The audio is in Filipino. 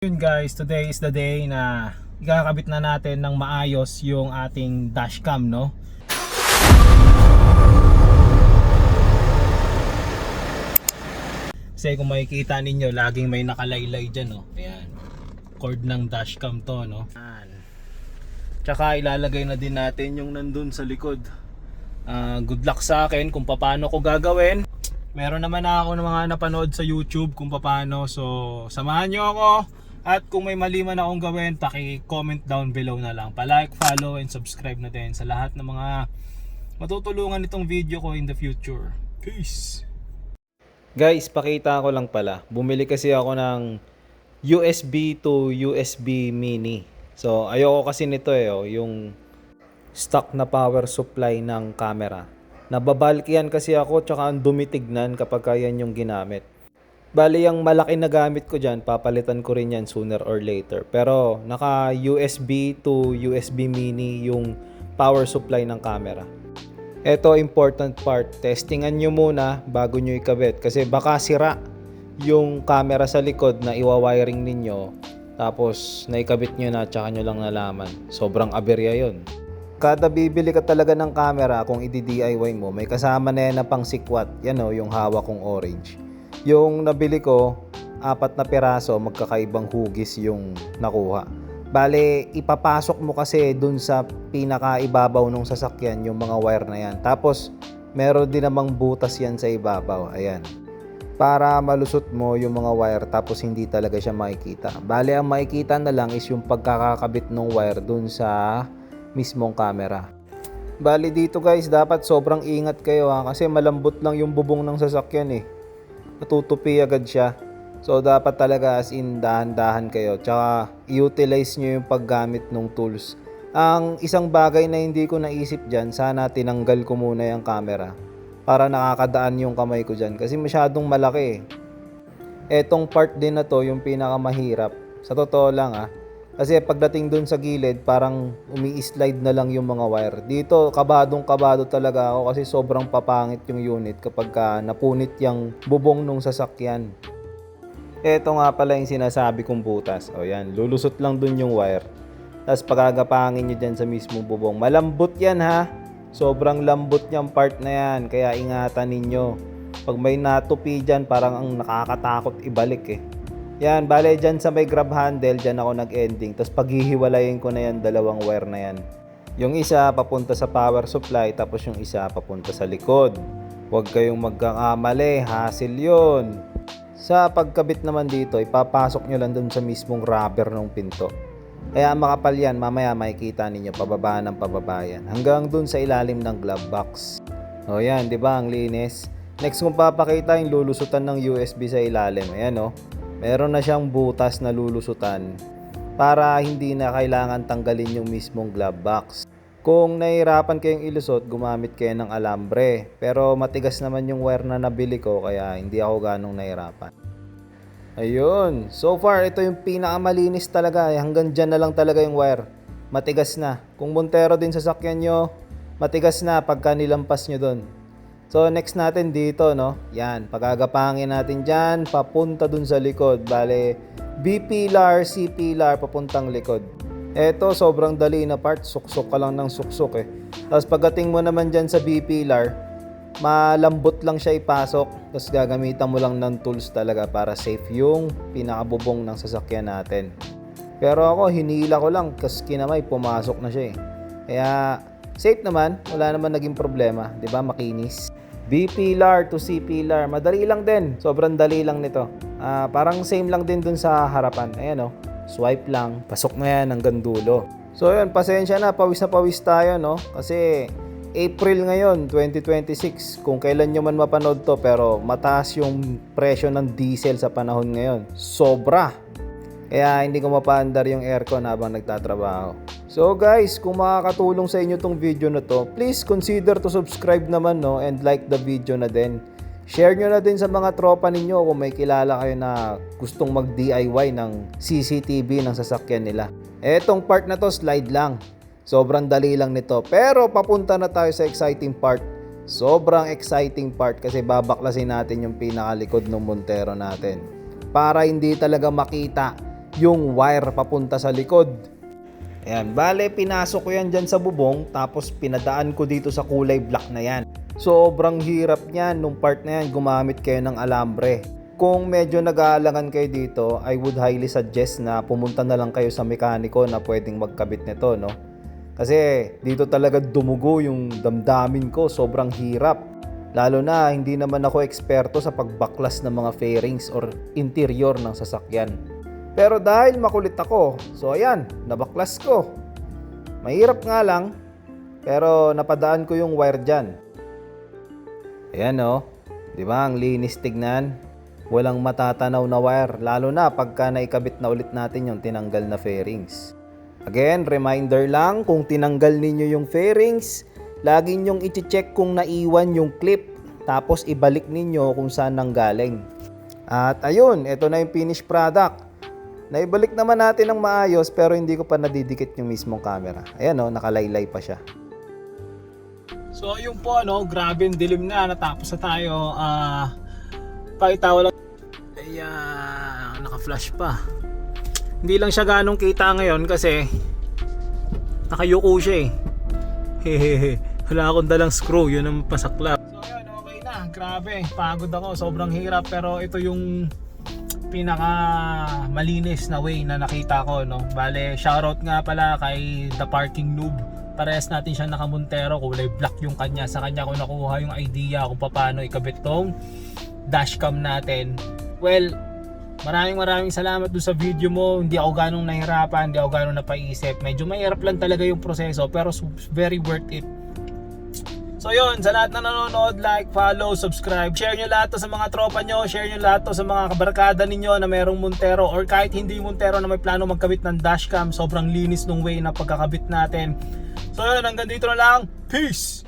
Yun guys, today is the day na ikakabit na natin ng maayos yung ating dashcam, no? Kasi kung makikita ninyo, laging may nakalaylay dyan, no? Ayan, cord ng dashcam to, no? Ayan. Tsaka ilalagay na din natin yung nandun sa likod. Good luck sa akin kung paano ko gagawin. Meron naman ako ng mga napanood sa YouTube kung paano. So, samahan nyo ako. At kung may mali man akong gawin, paki-comment down below na lang. Pa-like, follow, and subscribe na din sa lahat ng mga matutulungan itong video ko in the future. Peace! Guys, pakita ko lang pala. Bumili kasi ako ng USB to USB mini. So, ayoko kasi nito yung stock na power supply ng camera. Nababalkihan kasi ako tsaka ang dumitignan kapag yan yung ginamit. Bali, yung malaki na gamit ko dyan, papalitan ko rin yan sooner or later. Pero naka USB to USB mini yung power supply ng camera. Ito important part, testingan nyo muna bago nyo ikabit. Kasi baka sira yung camera sa likod na iwawiring ninyo. Tapos naikabit nyo na tsaka nyo lang nalaman. Sobrang aberya yun. Kada bibili ka talaga ng camera, kung i-DIY mo, may kasama na yan na pang sikwat. Yan yung hawak kong orange. Yung nabili ko, 4 na piraso, magkakaibang hugis yung nakuha. Bale, ipapasok mo kasi dun sa pinakaibabaw ng sasakyan yung mga wire na yan. Tapos, meron din namang butas yan sa ibabaw. Ayan. Para malusot mo yung mga wire tapos hindi talaga siya makikita. Bale, ang makikita na lang is yung pagkakakabit ng wire dun sa mismong camera. Bale dito guys, dapat sobrang ingat kayo kasi malambot lang yung bubong ng sasakyan Natutupi agad siya. So dapat talaga as in dahan-dahan kayo. Tsaka i-utilize nyo yung paggamit ng tools. Ang isang bagay na hindi ko naisip dyan, sana tinanggal ko muna yung camera para nakakadaan yung kamay ko dyan kasi masyadong malaki. Etong part din na to yung pinakamahirap. Sa totoo lang kasi pagdating dun sa gilid, parang umi-slide na lang yung mga wire. Dito, kabadong-kabado talaga ako kasi sobrang papangit yung unit kapag napunit yung bubong nung sasakyan. Ito nga pala yung sinasabi kong butas. O yan, lulusot lang dun yung wire. Tapos pagagapangin nyo dyan sa mismong bubong. Malambot yan Sobrang lambot yung part na yan. Kaya ingatan ninyo. Pag may natupi dyan, parang ang nakakatakot ibalik Yan, bale dyan sa may grab handle, dyan ako nag-ending. Tapos paghihiwalayin ko na yan, dalawang wire na yan. Yung isa papunta sa power supply, tapos yung isa papunta sa likod. Huwag kayong magkakamali, hassle yun. Sa pagkabit naman dito, ipapasok nyo lang dun sa mismong rubber ng pinto. Kaya makapal yan, mamaya makikita ninyo pababa ng pababa yan. Hanggang dun sa ilalim ng glove box. O yan, di ba ang linis? Next kong papakita yung lulusutan ng USB sa ilalim. Ayan meron na siyang butas na lulusutan para hindi na kailangan tanggalin yung mismong glove box. Kung nahihirapan kayong ilusot, gumamit kayo ng alambre. Pero matigas naman yung wire na nabili ko kaya hindi ako ganong nahihirapan. Ayun. So far, ito yung pinakamalinis talaga. Hanggang dyan na lang talaga yung wire. Matigas na. Kung Montero din sasakyan nyo, matigas na pagka nilampas nyo dun. So next natin dito yan, pagagapangin natin dyan, papunta dun sa likod. Bale, B pillar, C pillar, papuntang likod. Eto, sobrang dali na part, suksok ka lang ng suksok Tapos pagdating mo naman dyan sa B pillar, malambot lang siya ipasok. Tapos gagamitan mo lang ng tools talaga para safe yung pinakabubong ng sasakyan natin. Pero ako, hinila ko lang, kasi kinamay, pumasok na siya Kaya, safe naman, wala naman naging problema, 'di ba? Makinis. B pillar to C pillar, madali lang din. Sobrang dali lang nito. Parang same lang din dun sa harapan. Ayan swipe lang, pasok na yan hanggang dulo. So yun, pasensya na pawis tayo kasi April ngayon, 2026. Kung kailan nyo man mapanood to, pero mataas yung presyo ng diesel sa panahon ngayon. Sobra. Kaya hindi ko mapaandar yung aircon habang nagtatrabaho. So guys, kung makakatulong sa inyo tong video na to, please consider to subscribe naman and like the video na din. Share nyo na din sa mga tropa ninyo kung may kilala kayo na gustong mag-DIY ng CCTV ng sasakyan nila. Etong part na to, slide lang. Sobrang dali lang nito. Pero papunta na tayo sa exciting part. Sobrang exciting part kasi babaklasin natin yung pinakalikod ng Montero natin. Para hindi talaga makita yung wire papunta sa likod. Ayan, bale pinasok ko yan dyan sa bubong tapos pinadaan ko dito sa kulay black na yan. Sobrang hirap niyan nung part na yan, gumamit kayo ng alambre. Kung medyo nag-aalangan kayo dito, I would highly suggest na pumunta na lang kayo sa mekaniko na pwedeng magkabit nito, no? Kasi dito talaga dumugo yung damdamin ko, sobrang hirap. Lalo na hindi naman ako eksperto sa pagbaklas ng mga fairings or interior ng sasakyan. Pero dahil makulit ako, so ayan, nabaklas ko. Mahirap nga lang, pero napadaan ko yung wire dyan. Ayan o, di ba ang linis tignan? Walang matatanaw na wire, lalo na pagka naikabit na ulit natin yung tinanggal na fairings. Again, reminder lang, kung tinanggal ninyo yung fairings, lagi nyong i-check kung naiwan yung clip, tapos ibalik ninyo kung saan nanggaling. At ayun, ito na yung finished product. Naibalik naman natin ng maayos pero hindi ko pa nadidikit yung mismong camera. Ayan o, nakalaylay pa siya. So ayun po, grabe yung dilim na, natapos na tayo. Pakita ko lang. Ayan, naka-flash pa. Hindi lang siya ganong kita ngayon kasi nakayuko siya eh. Hehehe. Wala akong dalang screw, yun ang pasaklap. So ayun, okay na. Grabe, pagod ako. Sobrang hirap pero ito yung pinaka malinis na way na nakita ko, no. Bale, shoutout nga pala kay The Parking Noob. Parehas natin siya nakamontero, kulay black yung kanya. Sa kanya ko nakuha yung idea kung paano ikabit tong dashcam natin. Well, maraming salamat doon sa video mo. Hindi ako ganong nahirapan, hindi ako ganong napaisip. Medyo mahirap lang talaga yung proseso pero very worth it. So yun, sa lahat na nanonood, like, follow, subscribe. Share nyo lahat to sa mga tropa nyo. Share nyo lahat to sa mga kabarkada ninyo na merong Montero or kahit hindi Montero na may plano magkabit ng dashcam. Sobrang linis nung way na pagkakabit natin. So yun, hanggang dito na lang. Peace!